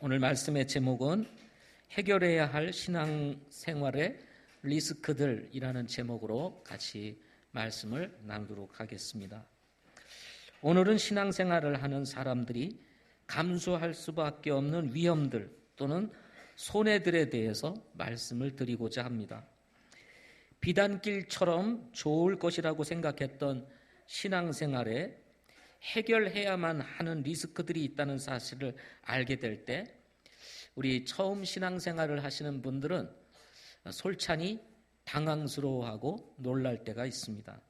오늘 말씀의 제목은 해결해야 할 신앙생활의 리스크들이라는 제목으로 같이 말씀을 나누도록 하겠습니다. 오늘은 신앙생활을 하는 사람들이 감수할 수밖에 없는 위험들 또는 손해들에 대해서 말씀을 드리고자 합니다. 비단길처럼 좋을 것이라고 생각했던 신앙생활에 해결해야만 하는 리스크들이 있다는 사실을 알게 될 때 우리 처음 신앙생활을 하시는 분들은 솔찬히 당황스러워하고 놀랄 때가 있습니다.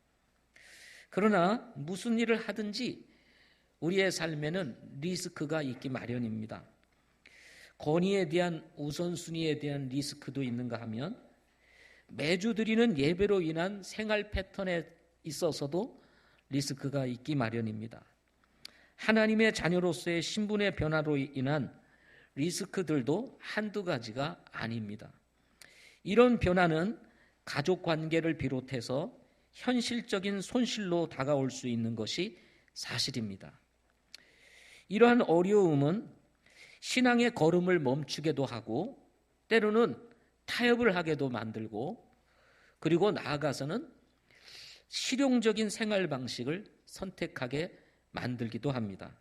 그러나 무슨 일을 하든지 우리의 삶에는 리스크가 있기 마련입니다. 권위에 대한 우선순위에 대한 리스크도 있는가 하면 매주 드리는 예배로 인한 생활 패턴에 있어서도 리스크가 있기 마련입니다. 하나님의 자녀로서의 신분의 변화로 인한 리스크들도 한두 가지가 아닙니다. 이런 변화는 가족 관계를 비롯해서 현실적인 손실로 다가올 수 있는 것이 사실입니다. 이러한 어려움은 신앙의 걸음을 멈추게도 하고 때로는 타협을 하게도 만들고 그리고 나아가서는 실용적인 생활 방식을 선택하게 만들기도 합니다.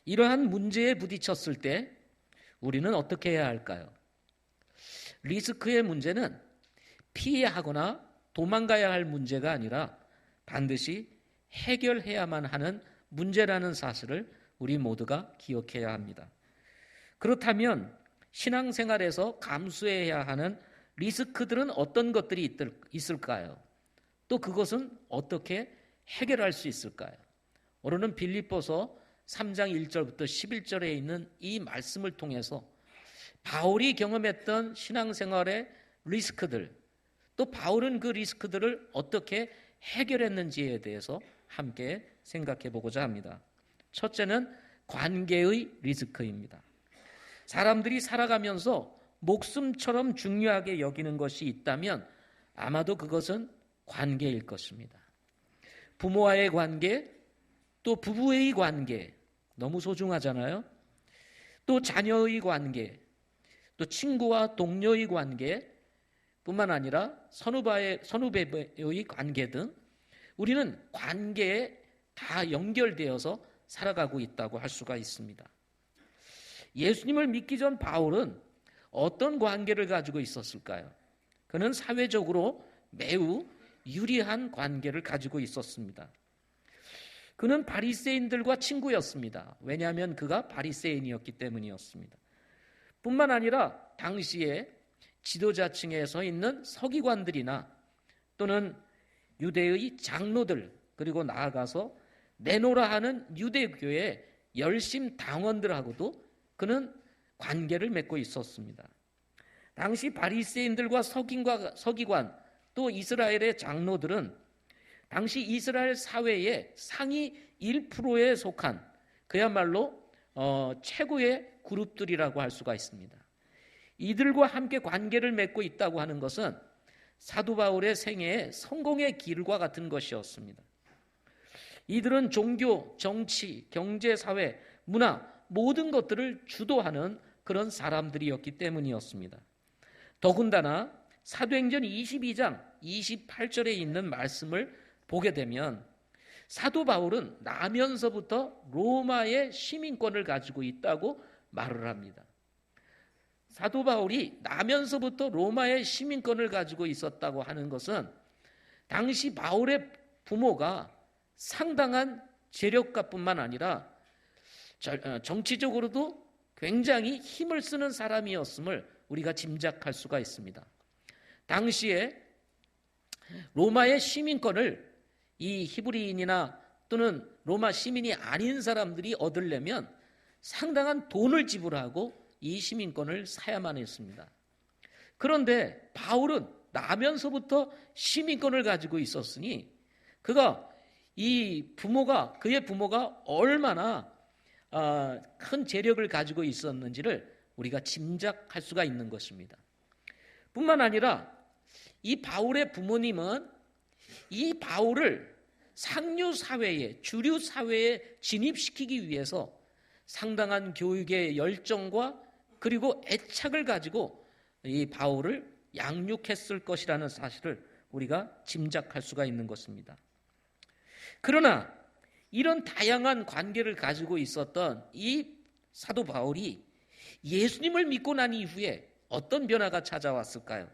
이러한 문제에 부딪혔을 때 우리는 어떻게 해야 할까요? 리스크의 문제는 피하거나 도망가야 할 문제가 아니라 반드시 해결해야만 하는 문제라는 사실을 우리 모두가 기억해야 합니다. 그렇다면 신앙생활에서 감수해야 하는 리스크들은 어떤 것들이 있을까요? 또 그것은 어떻게 해결할 수 있을까요? 오늘은 빌립보서 3장 1절부터 11절에 있는 이 말씀을 통해서 바울이 경험했던 신앙생활의 리스크들, 또 바울은 그 리스크들을 어떻게 해결했는지에 대해서 함께 생각해 보고자 합니다. 첫째는 관계의 리스크입니다. 사람들이 살아가면서 목숨처럼 중요하게 여기는 것이 있다면 아마도 그것은 관계일 것입니다. 부모와의 관계, 또 부부의 관계 너무 소중하잖아요. 또 자녀의 관계, 또 친구와 동료의 관계 뿐만 아니라 선후배의 관계 등 우리는 관계에 다 연결되어서 살아가고 있다고 할 수가 있습니다. 예수님을 믿기 전 바울은 어떤 관계를 가지고 있었을까요? 그는 사회적으로 매우 유리한 관계를 가지고 있었습니다. 그는 바리새인들과 친구였습니다. 왜냐하면 그가 바리새인이었기 때문이었습니다. 뿐만 아니라 당시에 지도자층에 서 있는 서기관들이나 또는 유대의 장로들 그리고 나아가서 내노라 하는 유대교의 열심 당원들하고도 그는 관계를 맺고 있었습니다. 당시 바리새인들과 서기관 또 이스라엘의 장로들은 당시 이스라엘 사회의 상위 1%에 속한 그야말로 최고의 그룹들이라고 할 수가 있습니다. 이들과 함께 관계를 맺고 있다고 하는 것은 사도 바울의 생애의 성공의 길과 같은 것이었습니다. 이들은 종교, 정치, 경제, 사회, 문화 모든 것들을 주도하는 그런 사람들이었기 때문이었습니다. 더군다나 사도행전 22장 28절에 있는 말씀을 보게 되면 사도 바울은 나면서부터 로마의 시민권을 가지고 있다고 말을 합니다. 사도 바울이 나면서부터 로마의 시민권을 가지고 있었다고 하는 것은 당시 바울의 부모가 상당한 재력가뿐만 아니라 정치적으로도 굉장히 힘을 쓰는 사람이었음을 우리가 짐작할 수가 있습니다. 당시에 로마의 시민권을 이 히브리인이나 또는 로마 시민이 아닌 사람들이 얻으려면 상당한 돈을 지불하고 이 시민권을 사야만 했습니다. 그런데 바울은 나면서부터 시민권을 가지고 있었으니 그의 부모가 얼마나 큰 재력을 가지고 있었는지를 우리가 짐작할 수가 있는 것입니다. 뿐만 아니라 이 바울의 부모님은 이 바울을 상류 사회에, 주류 사회에 진입시키기 위해서 상당한 교육의 열정과 그리고 애착을 가지고 이 바울을 양육했을 것이라는 사실을 우리가 짐작할 수가 있는 것입니다. 그러나 이런 다양한 관계를 가지고 있었던 이 사도 바울이 예수님을 믿고 난 이후에 어떤 변화가 찾아왔을까요?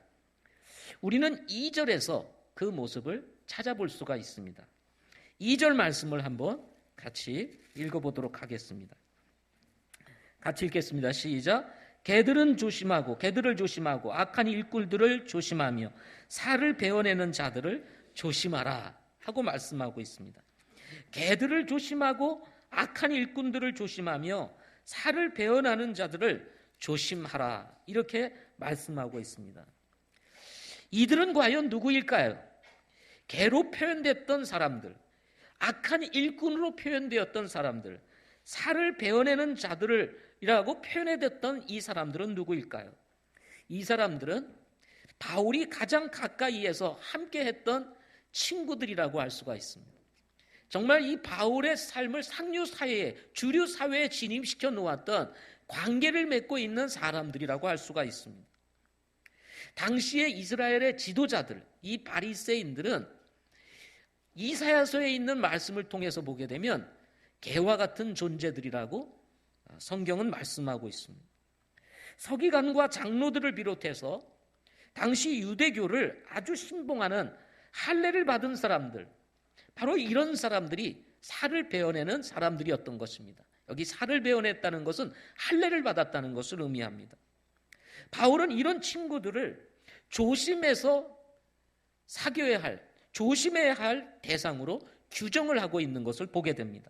우리는 2절에서 그 모습을 찾아볼 수가 있습니다. 2절 말씀을 한번 같이 읽어보도록 하겠습니다. 같이 읽겠습니다. 시작. 개들을 조심하고 악한 일꾼들을 조심하며 살을 베어내는 자들을 조심하라 하고 말씀하고 있습니다. 개들을 조심하고 악한 일꾼들을 조심하며 살을 베어나는 자들을 조심하라 이렇게 말씀하고 있습니다. 이들은 과연 누구일까요? 개로 표현됐던 사람들, 악한 일꾼으로 표현되었던 사람들, 살을 베어내는 자들이라고 표현해댔던 이 사람들은 누구일까요? 이 사람들은 바울이 가장 가까이에서 함께했던 친구들이라고 할 수가 있습니다. 정말 이 바울의 삶을 상류 사회에, 주류 사회에 진입시켜 놓았던 관계를 맺고 있는 사람들이라고 할 수가 있습니다. 당시의 이스라엘의 지도자들, 이 바리새인들은 이사야서에 있는 말씀을 통해서 보게 되면 개와 같은 존재들이라고 성경은 말씀하고 있습니다. 서기관과 장로들을 비롯해서 당시 유대교를 아주 신봉하는 할례를 받은 사람들, 바로 이런 사람들이 살을 베어내는 사람들이었던 것입니다. 여기 살을 베어냈다는 것은 할례를 받았다는 것을 의미합니다. 바울은 이런 친구들을 조심해서 사귀어야 할, 조심해야 할 대상으로 규정을 하고 있는 것을 보게 됩니다.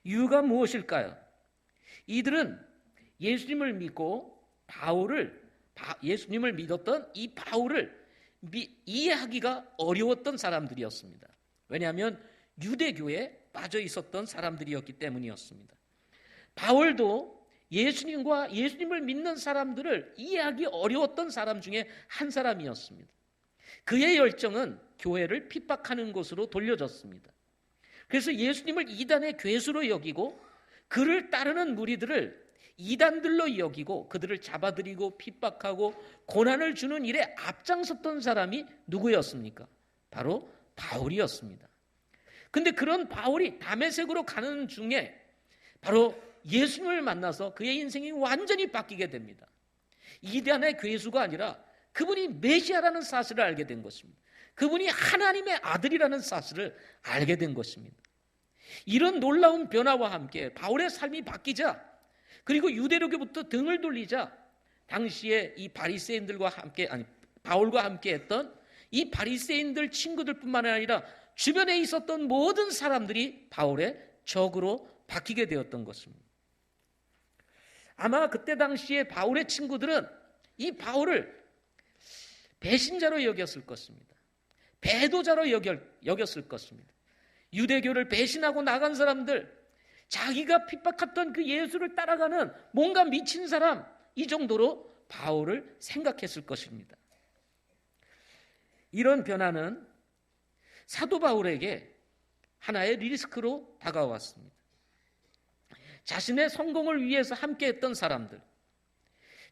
이유가 무엇일까요? 이들은 예수님을 믿고 예수님을 믿었던 이 바울을 이해하기가 어려웠던 사람들이었습니다. 왜냐하면 유대교에 빠져 있었던 사람들이었기 때문이었습니다. 바울도 예수님을 믿는 사람들을 이해하기 어려웠던 사람 중에 한 사람이었습니다. 그의 열정은 교회를 핍박하는 것으로 돌려졌습니다. 그래서 예수님을 이단의 괴수로 여기고 그를 따르는 무리들을 이단들로 여기고 그들을 잡아들이고 핍박하고 고난을 주는 일에 앞장섰던 사람이 누구였습니까? 바로 바울이었습니다. 근데 그런 바울이 다메섹으로 가는 중에 바로 예수님을 만나서 그의 인생이 완전히 바뀌게 됩니다. 이단의 괴수가 아니라 그분이 메시아라는 사실을 알게 된 것입니다. 그분이 하나님의 아들이라는 사실을 알게 된 것입니다. 이런 놀라운 변화와 함께 바울의 삶이 바뀌자, 그리고 유대교로부터 등을 돌리자 당시에 이 바리새인들과 함께, 바울과 함께 했던 이 바리새인들 친구들뿐만 아니라 주변에 있었던 모든 사람들이 바울의 적으로 바뀌게 되었던 것입니다. 아마 그때 당시에 바울의 친구들은 이 바울을 배신자로 여겼을 것입니다. 배도자로 여겼을 것입니다. 유대교를 배신하고 나간 사람들, 자기가 핍박했던 그 예수를 따라가는 뭔가 미친 사람, 이 정도로 바울을 생각했을 것입니다. 이런 변화는 사도 바울에게 하나의 리스크로 다가왔습니다. 자신의 성공을 위해서 함께했던 사람들,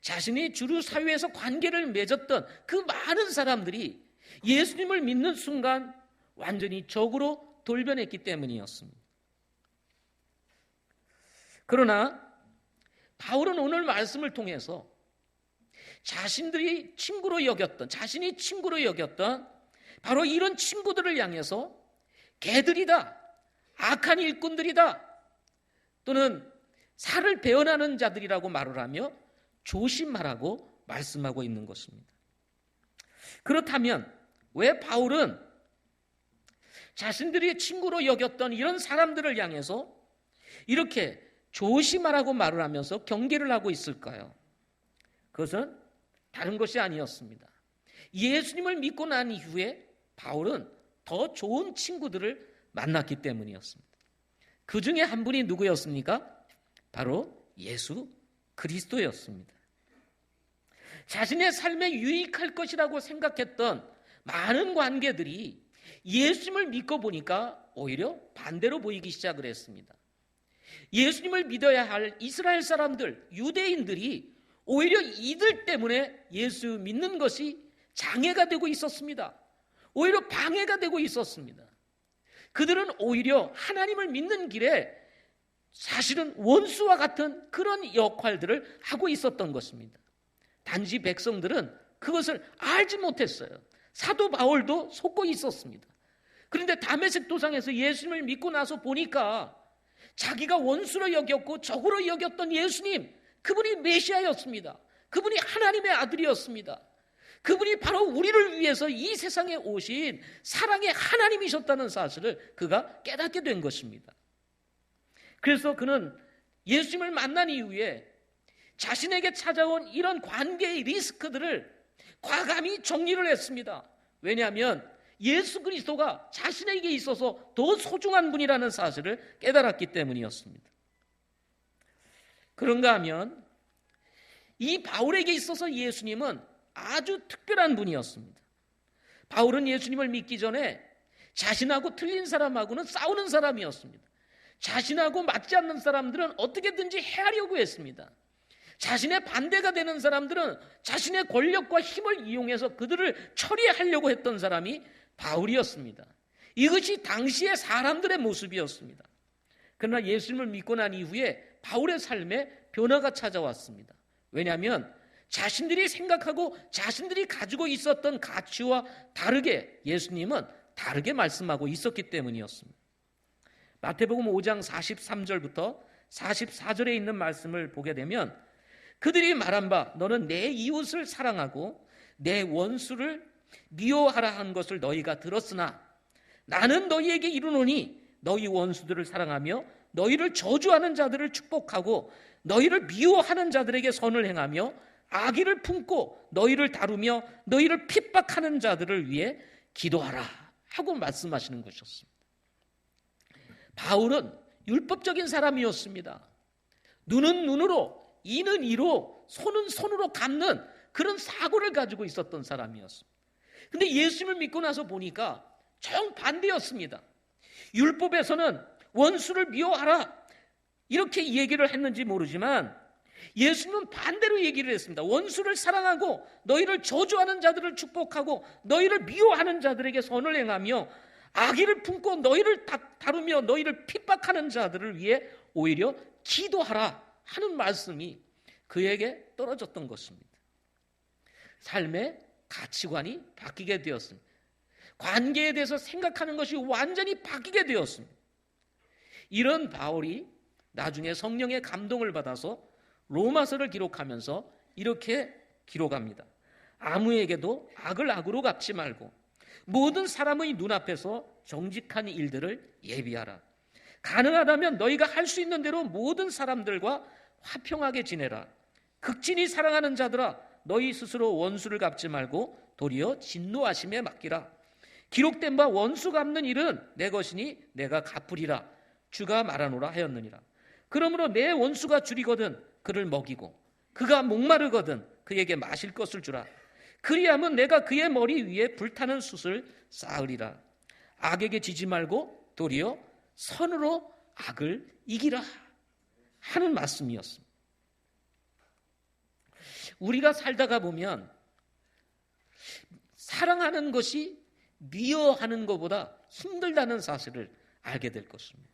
자신이 주류 사회에서 관계를 맺었던 그 많은 사람들이 예수님을 믿는 순간 완전히 적으로 돌변했기 때문이었습니다. 그러나 바울은 오늘 말씀을 통해서 자신이 친구로 여겼던 바로 이런 친구들을 향해서 개들이다, 악한 일꾼들이다, 또는 살을 베어나는 자들이라고 말을 하며 조심하라고 말씀하고 있는 것입니다. 그렇다면 왜 바울은 자신들이 친구로 여겼던 이런 사람들을 향해서 이렇게 조심하라고 말을 하면서 경계를 하고 있을까요? 그것은 다른 것이 아니었습니다. 예수님을 믿고 난 이후에 바울은 더 좋은 친구들을 만났기 때문이었습니다. 그 중에 한 분이 누구였습니까? 바로 예수 그리스도였습니다. 자신의 삶에 유익할 것이라고 생각했던 많은 관계들이 예수님을 믿고 보니까 오히려 반대로 보이기 시작을 했습니다. 예수님을 믿어야 할 이스라엘 사람들, 유대인들이 오히려 이들 때문에 예수 믿는 것이 장애가 되고 있었습니다. 오히려 방해가 되고 있었습니다. 그들은 오히려 하나님을 믿는 길에 사실은 원수와 같은 그런 역할들을 하고 있었던 것입니다. 단지 백성들은 그것을 알지 못했어요. 사도 바울도 속고 있었습니다. 그런데 다메섹 도상에서 예수님을 믿고 나서 보니까 자기가 원수로 여겼고 적으로 여겼던 예수님, 그분이 메시아였습니다. 그분이 하나님의 아들이었습니다. 그분이 바로 우리를 위해서 이 세상에 오신 사랑의 하나님이셨다는 사실을 그가 깨닫게 된 것입니다. 그래서 그는 예수님을 만난 이후에 자신에게 찾아온 이런 관계의 리스크들을 과감히 정리를 했습니다. 왜냐하면 예수 그리스도가 자신에게 있어서 더 소중한 분이라는 사실을 깨달았기 때문이었습니다. 그런가 하면 이 바울에게 있어서 예수님은 아주 특별한 분이었습니다. 바울은 예수님을 믿기 전에 자신하고 틀린 사람하고는 싸우는 사람이었습니다. 자신하고 맞지 않는 사람들은 어떻게든지 해하려고 했습니다. 자신의 반대가 되는 사람들은 자신의 권력과 힘을 이용해서 그들을 처리하려고 했던 사람이 바울이었습니다. 이것이 당시의 사람들의 모습이었습니다. 그러나 예수님을 믿고 난 이후에 바울의 삶에 변화가 찾아왔습니다. 왜냐하면 자신들이 생각하고 자신들이 가지고 있었던 가치와 다르게 예수님은 다르게 말씀하고 있었기 때문이었습니다. 마태복음 5장 43절부터 44절에 있는 말씀을 보게 되면 그들이 말한 바 너는 내 이웃을 사랑하고 내 원수를 미워하라 한 것을 너희가 들었으나 나는 너희에게 이르노니 너희 원수들을 사랑하며 너희를 저주하는 자들을 축복하고 너희를 미워하는 자들에게 선을 행하며 악의를 품고 너희를 다루며 너희를 핍박하는 자들을 위해 기도하라 하고 말씀하시는 것이었습니다. 바울은 율법적인 사람이었습니다. 눈은 눈으로, 이는 이로, 손은 손으로 갚는 그런 사고를 가지고 있었던 사람이었습니다. 그런데 예수님을 믿고 나서 보니까 정반대였습니다. 율법에서는 원수를 미워하라 이렇게 얘기를 했는지 모르지만 예수님은 반대로 얘기를 했습니다. 원수를 사랑하고 너희를 저주하는 자들을 축복하고 너희를 미워하는 자들에게 선을 행하며 악의를 품고 너희를 다루며 너희를 핍박하는 자들을 위해 오히려 기도하라 하는 말씀이 그에게 떨어졌던 것입니다. 삶의 가치관이 바뀌게 되었습니다. 관계에 대해서 생각하는 것이 완전히 바뀌게 되었습니다. 이런 바울이 나중에 성령의 감동을 받아서 로마서를 기록하면서 이렇게 기록합니다. 아무에게도 악을 악으로 갚지 말고 모든 사람의 눈앞에서 정직한 일들을 예비하라. 가능하다면 너희가 할 수 있는 대로 모든 사람들과 화평하게 지내라. 극진히 사랑하는 자들아 너희 스스로 원수를 갚지 말고 도리어 진노하심에 맡기라. 기록된 바 원수 갚는 일은 내 것이니 내가 갚으리라. 주가 말하노라 하였느니라. 그러므로 내 원수가 줄이거든 그를 먹이고 그가 목마르거든 그에게 마실 것을 주라. 그리하면 내가 그의 머리 위에 불타는 숯을 쌓으리라. 악에게 지지 말고 도리어 선으로 악을 이기라 하는 말씀이었습니다. 우리가 살다가 보면 사랑하는 것이 미워하는 것보다 힘들다는 사실을 알게 될 것입니다.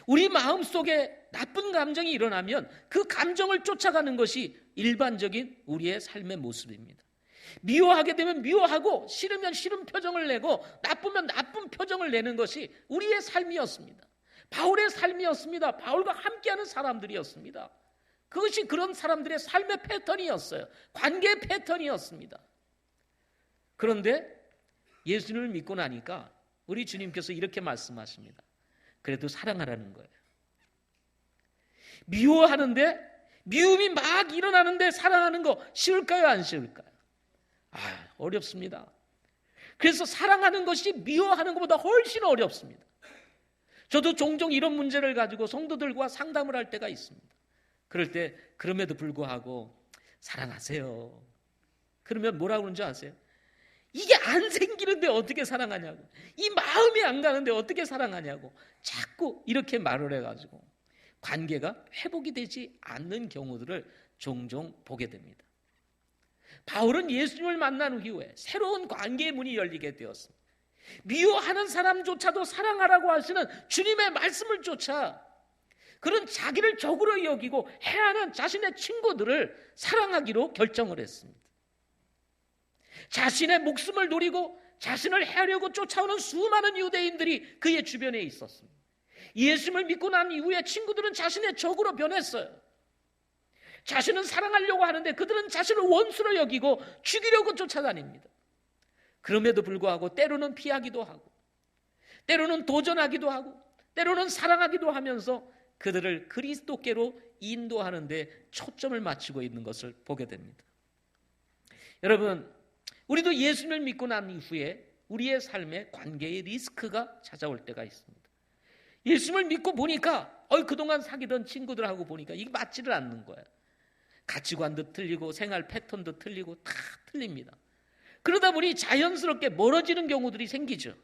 우리 마음속에 나쁜 감정이 일어나면 그 감정을 쫓아가는 것이 일반적인 우리의 삶의 모습입니다. 미워하게 되면 미워하고 싫으면 싫은 표정을 내고 나쁘면 나쁜 표정을 내는 것이 우리의 삶이었습니다. 바울의 삶이었습니다. 바울과 함께하는 사람들이었습니다. 그것이 그런 사람들의 삶의 패턴이었어요. 관계의 패턴이었습니다. 그런데 예수님을 믿고 나니까 우리 주님께서 이렇게 말씀하십니다. 그래도 사랑하라는 거예요. 미워하는데 미움이 막 일어나는데 사랑하는 거 쉬울까요? 안 쉬울까요? 어렵습니다. 그래서 사랑하는 것이 미워하는 것보다 훨씬 어렵습니다. 저도 종종 이런 문제를 가지고 성도들과 상담을 할 때가 있습니다. 그럴 때 그럼에도 불구하고 사랑하세요. 그러면 뭐라고 그러는지 아세요? 이게 안 생기는데 어떻게 사랑하냐고, 이 마음이 안 가는데 어떻게 사랑하냐고 자꾸 이렇게 말을 해가지고 관계가 회복이 되지 않는 경우들을 종종 보게 됩니다. 바울은 예수님을 만난 이후에 새로운 관계의 문이 열리게 되었습니다. 미워하는 사람조차도 사랑하라고 하시는 주님의 말씀을 쫓아 그런 자기를 적으로 여기고 해하는 자신의 친구들을 사랑하기로 결정을 했습니다. 자신의 목숨을 노리고 자신을 해하려고 쫓아오는 수많은 유대인들이 그의 주변에 있었습니다. 예수님을 믿고 난 이후에 친구들은 자신의 적으로 변했어요. 자신은 사랑하려고 하는데 그들은 자신을 원수로 여기고 죽이려고 쫓아다닙니다. 그럼에도 불구하고 때로는 피하기도 하고 때로는 도전하기도 하고 때로는 사랑하기도 하면서 그들을 그리스도께로 인도하는 데 초점을 맞추고 있는 것을 보게 됩니다. 여러분, 우리도 예수님을 믿고 난 이후에 우리의 삶에 관계의 리스크가 찾아올 때가 있습니다. 예수님을 믿고 보니까 그동안 사귀던 친구들하고 보니까 이게 맞지를 않는 거예요. 가치관도 틀리고 생활 패턴도 틀리고 다 틀립니다. 그러다 보니 자연스럽게 멀어지는 경우들이 생기죠.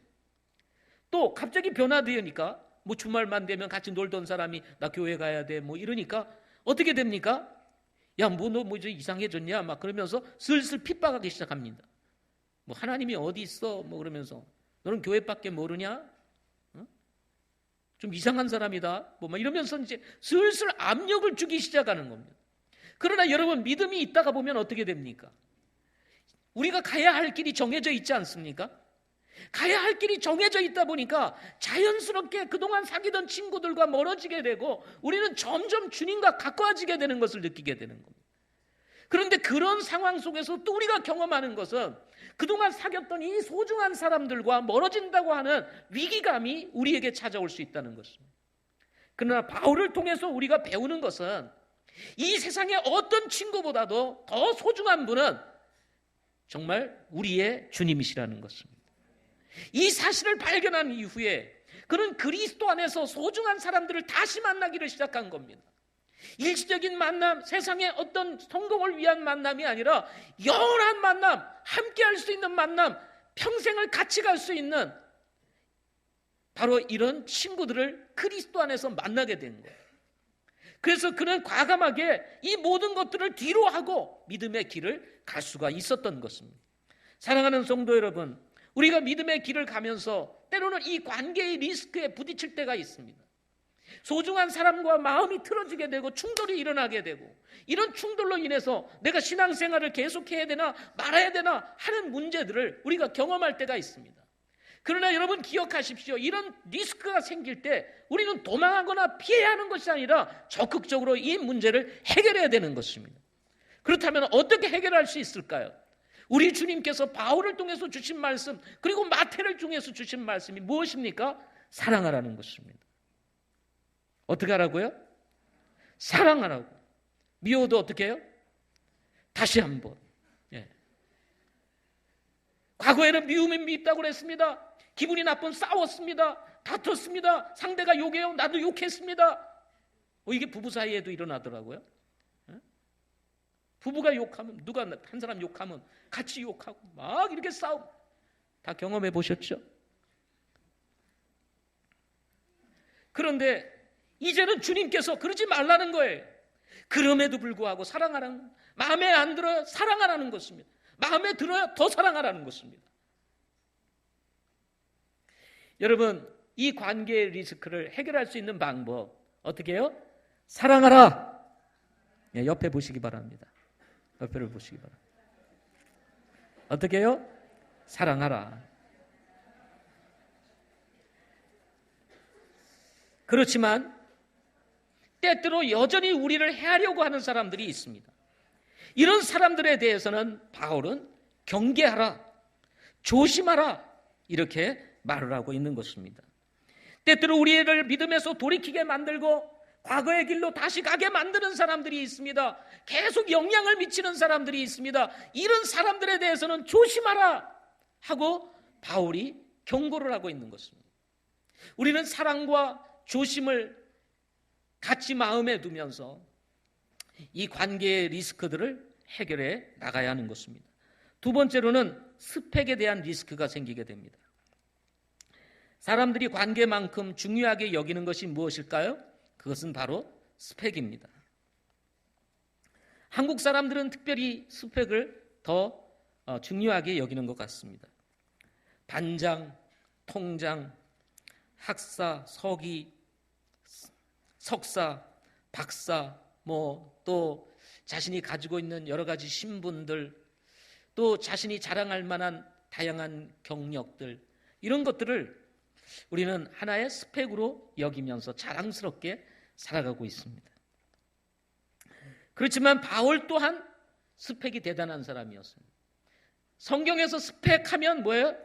또 갑자기 변화되니까 주말만 되면 같이 놀던 사람이 나 교회 가야 돼 이러니까 어떻게 됩니까? 야, 너 이상해졌냐? 막 그러면서 슬슬 핍박하기 시작합니다. 하나님이 어디 있어? 그러면서 너는 교회밖에 모르냐? 좀 이상한 사람이다. 이러면서 이제 슬슬 압력을 주기 시작하는 겁니다. 그러나 여러분, 믿음이 있다가 보면 어떻게 됩니까? 우리가 가야 할 길이 정해져 있지 않습니까? 가야 할 길이 정해져 있다 보니까 자연스럽게 그동안 사귀던 친구들과 멀어지게 되고 우리는 점점 주님과 가까워지게 되는 것을 느끼게 되는 겁니다. 그런데 그런 상황 속에서 또 우리가 경험하는 것은 그동안 사귀었던 이 소중한 사람들과 멀어진다고 하는 위기감이 우리에게 찾아올 수 있다는 것입니다. 그러나 바울을 통해서 우리가 배우는 것은 이 세상의 어떤 친구보다도 더 소중한 분은 정말 우리의 주님이시라는 것입니다. 이 사실을 발견한 이후에 그는 그리스도 안에서 소중한 사람들을 다시 만나기를 시작한 겁니다. 일시적인 만남, 세상의 어떤 성공을 위한 만남이 아니라 영원한 만남, 함께 할 수 있는 만남, 평생을 같이 갈 수 있는 바로 이런 친구들을 그리스도 안에서 만나게 된 거예요. 그래서 그는 과감하게 이 모든 것들을 뒤로 하고 믿음의 길을 갈 수가 있었던 것입니다. 사랑하는 성도 여러분, 우리가 믿음의 길을 가면서 때로는 이 관계의 리스크에 부딪힐 때가 있습니다. 소중한 사람과 마음이 틀어지게 되고 충돌이 일어나게 되고 이런 충돌로 인해서 내가 신앙생활을 계속해야 되나 말아야 되나 하는 문제들을 우리가 경험할 때가 있습니다. 그러나 여러분 기억하십시오. 이런 리스크가 생길 때 우리는 도망하거나 피해야 하는 것이 아니라 적극적으로 이 문제를 해결해야 되는 것입니다. 그렇다면 어떻게 해결할 수 있을까요? 우리 주님께서 바울을 통해서 주신 말씀 그리고 마태를 통해서 주신 말씀이 무엇입니까? 사랑하라는 것입니다. 어떻게 하라고요? 사랑하라고. 미워도 어떻게 해요? 다시 한번. 과거에는 미움이 밉다고 그랬습니다. 기분이 나쁜 싸웠습니다. 다퉜습니다. 상대가 욕해요. 나도 욕했습니다. 이게 부부 사이에도 일어나더라고요. 부부가 욕하면 누가 한 사람 욕하면 같이 욕하고 막 이렇게 싸움. 다 경험해 보셨죠? 그런데 이제는 주님께서 그러지 말라는 거예요. 그럼에도 불구하고 사랑하라는, 마음에 안 들어요? 사랑하라는 것입니다. 마음에 들어야 더 사랑하라는 것입니다. 여러분, 이 관계의 리스크를 해결할 수 있는 방법 어떻게 해요? 사랑하라. 옆에 보시기 바랍니다. 옆에를 보시기 바랍니다. 어떻게 해요? 사랑하라. 그렇지만 때때로 여전히 우리를 해하려고 하는 사람들이 있습니다. 이런 사람들에 대해서는 바울은 경계하라, 조심하라 이렇게 말을 하고 있는 것입니다. 때때로 우리를 믿음에서 돌이키게 만들고 과거의 길로 다시 가게 만드는 사람들이 있습니다. 계속 영향을 미치는 사람들이 있습니다. 이런 사람들에 대해서는 조심하라 하고 바울이 경고를 하고 있는 것입니다. 우리는 사랑과 조심을 같이 마음에 두면서 이 관계의 리스크들을 해결해 나가야 하는 것입니다. 두 번째로는 스펙에 대한 리스크가 생기게 됩니다. 사람들이 관계만큼 중요하게 여기는 것이 무엇일까요? 그것은 바로 스펙입니다. 한국 사람들은 특별히 스펙을 더 중요하게 여기는 것 같습니다. 반장, 통장, 학사, 서기, 석사, 박사, 또 자신이 가지고 있는 여러 가지 신분들, 또 자신이 자랑할 만한 다양한 경력들, 이런 것들을 우리는 하나의 스펙으로 여기면서 자랑스럽게 살아가고 있습니다. 그렇지만 바울 또한 스펙이 대단한 사람이었습니다. 성경에서 스펙하면 뭐예요?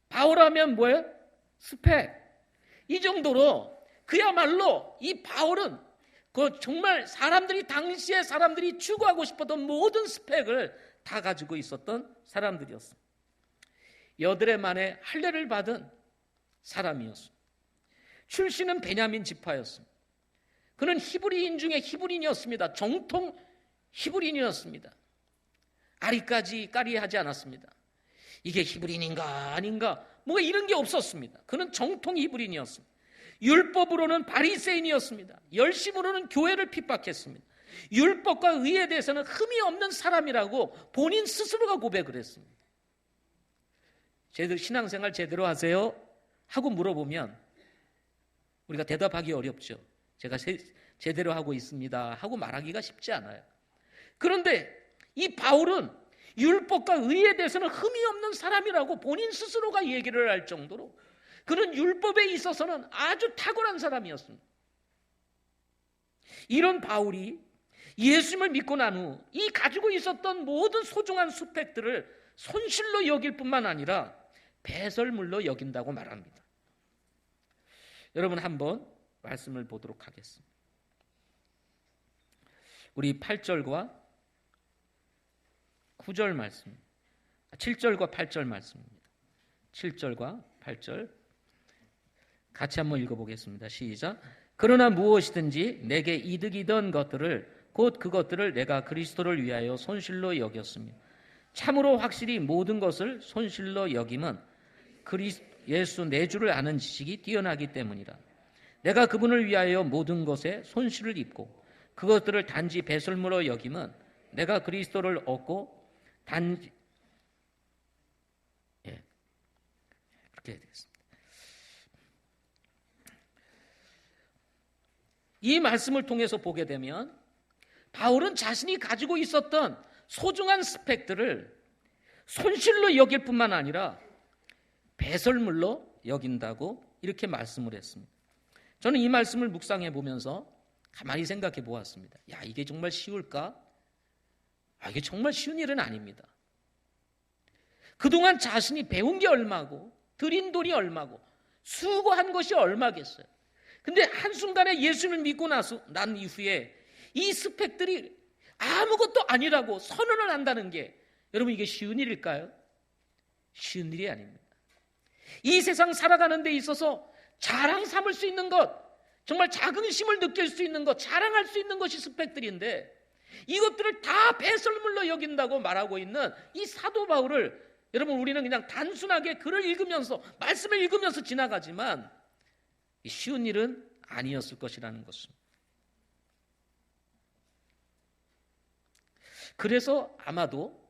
바울하면 뭐예요? 스펙. 이 정도로 그야말로 이 바울은 정말 당시에 사람들이 추구하고 싶었던 모든 스펙을 다 가지고 있었던 사람들이었습니다. 여드레 만에 할례를 받은 사람이었습니다. 출신은 베냐민 지파였습니다. 그는 히브리인 중에 히브리인이었습니다. 정통 히브리인이었습니다. 아리까지 까리하지 않았습니다. 이게 히브리인인가 아닌가 뭐가 이런 게 없었습니다. 그는 정통 히브리인이었습니다. 율법으로는 바리새인이었습니다. 열심으로는 교회를 핍박했습니다. 율법과 의에 대해서는 흠이 없는 사람이라고 본인 스스로가 고백을 했습니다. 신앙생활 제대로 하세요? 하고 물어보면 우리가 대답하기 어렵죠. 제가 제대로 하고 있습니다 하고 말하기가 쉽지 않아요. 그런데 이 바울은 율법과 의에 대해서는 흠이 없는 사람이라고 본인 스스로가 얘기를 할 정도로 그는 율법에 있어서는 아주 탁월한 사람이었습니다. 이런 바울이 예수님을 믿고 난 후 이 가지고 있었던 모든 소중한 스펙들을 손실로 여길 뿐만 아니라 배설물로 여긴다고 말합니다. 여러분 한번 말씀을 보도록 하겠습니다. 우리 8절과 9절 말씀, 7절과 8절 말씀입니다. 7절과 8절 같이 한번 읽어보겠습니다. 시작. 그러나 무엇이든지 내게 이득이던 것들을 곧 그것들을 내가 그리스도를 위하여 손실로 여겼으며 참으로 확실히 모든 것을 손실로 여김은 예수 내 주를 아는 지식이 뛰어나기 때문이라. 내가 그분을 위하여 모든 것에 손실을 입고 그것들을 단지 배설물로 여김은 내가 그리스도를 얻고 단지 그렇게 되겠습니다. 이 말씀을 통해서 보게 되면 바울은 자신이 가지고 있었던 소중한 스펙들을 손실로 여길 뿐만 아니라 배설물로 여긴다고 이렇게 말씀을 했습니다. 저는 이 말씀을 묵상해 보면서 가만히 생각해 보았습니다. 이게 정말 쉬울까? 이게 정말 쉬운 일은 아닙니다. 그동안 자신이 배운 게 얼마고 들인 돈이 얼마고 수고한 것이 얼마겠어요. 근데 한순간에 예수를 믿고 난 이후에 이 스펙들이 아무것도 아니라고 선언을 한다는 게 여러분 이게 쉬운 일일까요? 쉬운 일이 아닙니다. 이 세상 살아가는 데 있어서 자랑 삼을 수 있는 것, 정말 자긍심을 느낄 수 있는 것, 자랑할 수 있는 것이 스펙들인데 이것들을 다 배설물로 여긴다고 말하고 있는 이 사도 바울을 여러분 우리는 그냥 단순하게 글을 읽으면서 말씀을 읽으면서 지나가지만 쉬운 일은 아니었을 것이라는 것입니다. 그래서 아마도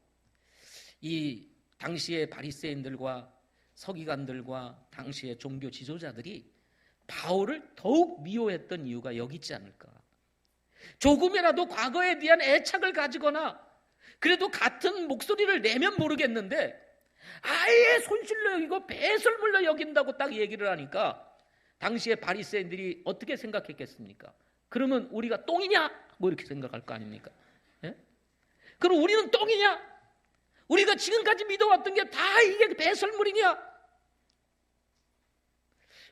이 당시의 바리새인들과 서기관들과 당시의 종교 지도자들이 바울을 더욱 미워했던 이유가 여기 있지 않을까. 조금이라도 과거에 대한 애착을 가지거나 그래도 같은 목소리를 내면 모르겠는데 아예 손실로 여기고 배설물로 여긴다고 딱 얘기를 하니까 당시의 바리새인들이 어떻게 생각했겠습니까? 그러면 우리가 똥이냐? 뭐 이렇게 생각할 거 아닙니까? 예? 그럼 우리는 똥이냐? 우리가 지금까지 믿어왔던 게 다 이게 배설물이냐?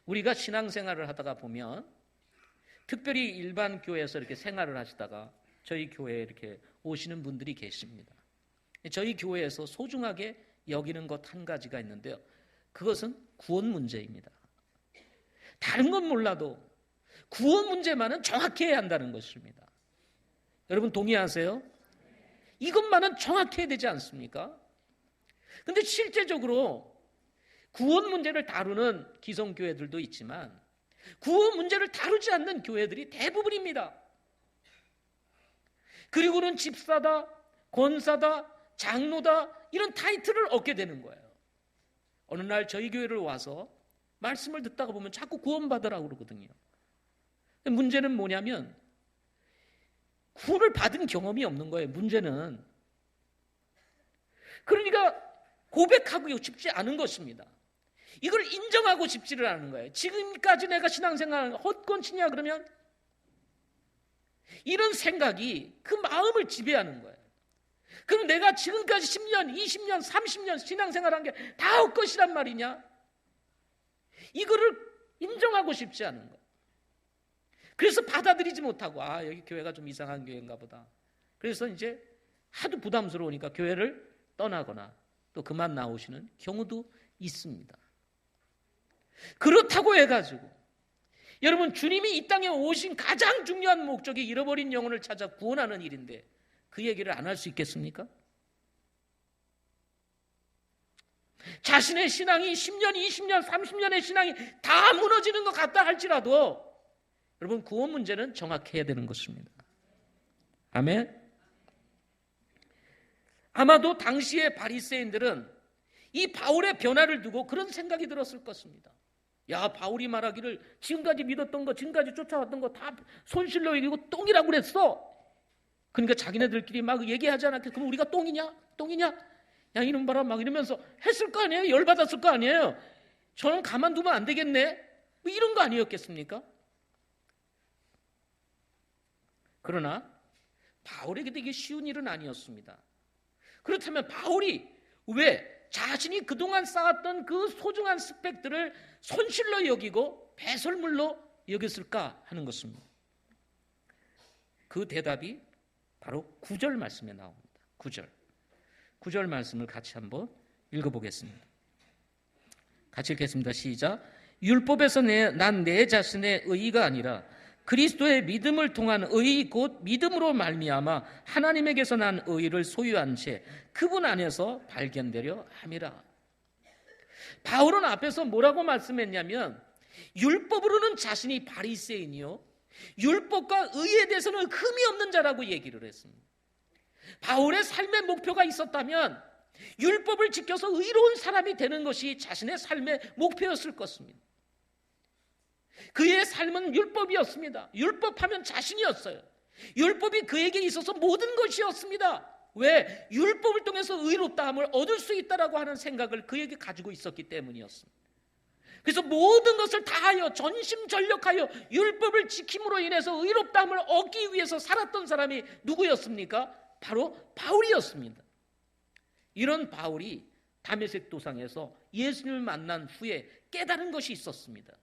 우리가 신앙생활을 하다가 보면 특별히 일반 교회에서 이렇게 생활을 하시다가 저희 교회에 이렇게 오시는 분들이 계십니다. 저희 교회에서 소중하게 여기는 것 한 가지가 있는데요. 그것은 구원 문제입니다. 다른 건 몰라도 구원 문제만은 정확히 해야 한다는 것입니다. 여러분 동의하세요? 이것만은 정확해야 되지 않습니까? 근데 실제적으로 구원 문제를 다루는 기성교회들도 있지만 구원 문제를 다루지 않는 교회들이 대부분입니다. 그리고는 집사다, 권사다, 장로다 이런 타이틀을 얻게 되는 거예요. 어느 날 저희 교회를 와서 말씀을 듣다가 보면 자꾸 구원받으라고 그러거든요. 문제는 뭐냐면 구원을 받은 경험이 없는 거예요. 문제는. 그러니까 고백하고 싶지 않은 것입니다. 이걸 인정하고 싶지를 않은 거예요. 지금까지 내가 신앙생활 헛건치냐 그러면 이런 생각이 그 마음을 지배하는 거예요. 그럼 내가 지금까지 10년, 20년, 30년 신앙생활한 게 다 헛것이란 말이냐? 이거를 인정하고 싶지 않은 거예요. 그래서 받아들이지 못하고 여기 교회가 좀 이상한 교회인가 보다. 그래서 이제 하도 부담스러우니까 교회를 떠나거나 또 그만 나오시는 경우도 있습니다. 그렇다고 해가지고 여러분 주님이 이 땅에 오신 가장 중요한 목적이 잃어버린 영혼을 찾아 구원하는 일인데 그 얘기를 안 할 수 있겠습니까? 자신의 신앙이 10년, 20년, 30년의 신앙이 다 무너지는 것 같다 할지라도 여러분 구원 문제는 정확해야 되는 것입니다. 아멘. 아마도 당시의 바리새인들은 이 바울의 변화를 두고 그런 생각이 들었을 것입니다. 야, 바울이 말하기를 지금까지 믿었던 거, 지금까지 쫓아왔던 거 다 손실로 여기고 똥이라고 그랬어. 그러니까 자기네들끼리 막 얘기하지 않았겠어. 그럼 우리가 똥이냐? 똥이냐? 야, 이놈 봐라 막 이러면서 했을 거 아니에요? 열받았을 거 아니에요? 저는 가만두면 안 되겠네? 뭐 이런 거 아니었겠습니까? 그러나 바울에게도 이게 쉬운 일은 아니었습니다. 그렇다면 바울이 왜 자신이 그동안 쌓았던 그 소중한 스펙들을 손실로 여기고 배설물로 여겼을까 하는 것입니다. 그 대답이 바로 9절 말씀에 나옵니다. 9절 말씀을 같이 한번 읽어보겠습니다. 같이 읽겠습니다. 시작. 율법에서 난 내 자신의 의의가 아니라 그리스도의 믿음을 통한 의의 곧 믿음으로 말미암아 하나님에게서 난 의의를 소유한 채 그분 안에서 발견되려 함이라. 바울은 앞에서 뭐라고 말씀했냐면 율법으로는 자신이 바리새인이요 율법과 의에 대해서는 흠이 없는 자라고 얘기를 했습니다. 바울의 삶의 목표가 있었다면 율법을 지켜서 의로운 사람이 되는 것이 자신의 삶의 목표였을 것입니다. 그의 삶은 율법이었습니다. 율법하면 자신이었어요. 율법이 그에게 있어서 모든 것이었습니다. 왜? 율법을 통해서 의롭다함을 얻을 수 있다라고 하는 생각을 그에게 가지고 있었기 때문이었습니다. 그래서 모든 것을 다하여 전심전력하여 율법을 지킴으로 인해서 의롭다함을 얻기 위해서 살았던 사람이 누구였습니까? 바로 바울이었습니다. 이런 바울이 다메섹 도상에서 예수님을 만난 후에 깨달은 것이 있었습니다.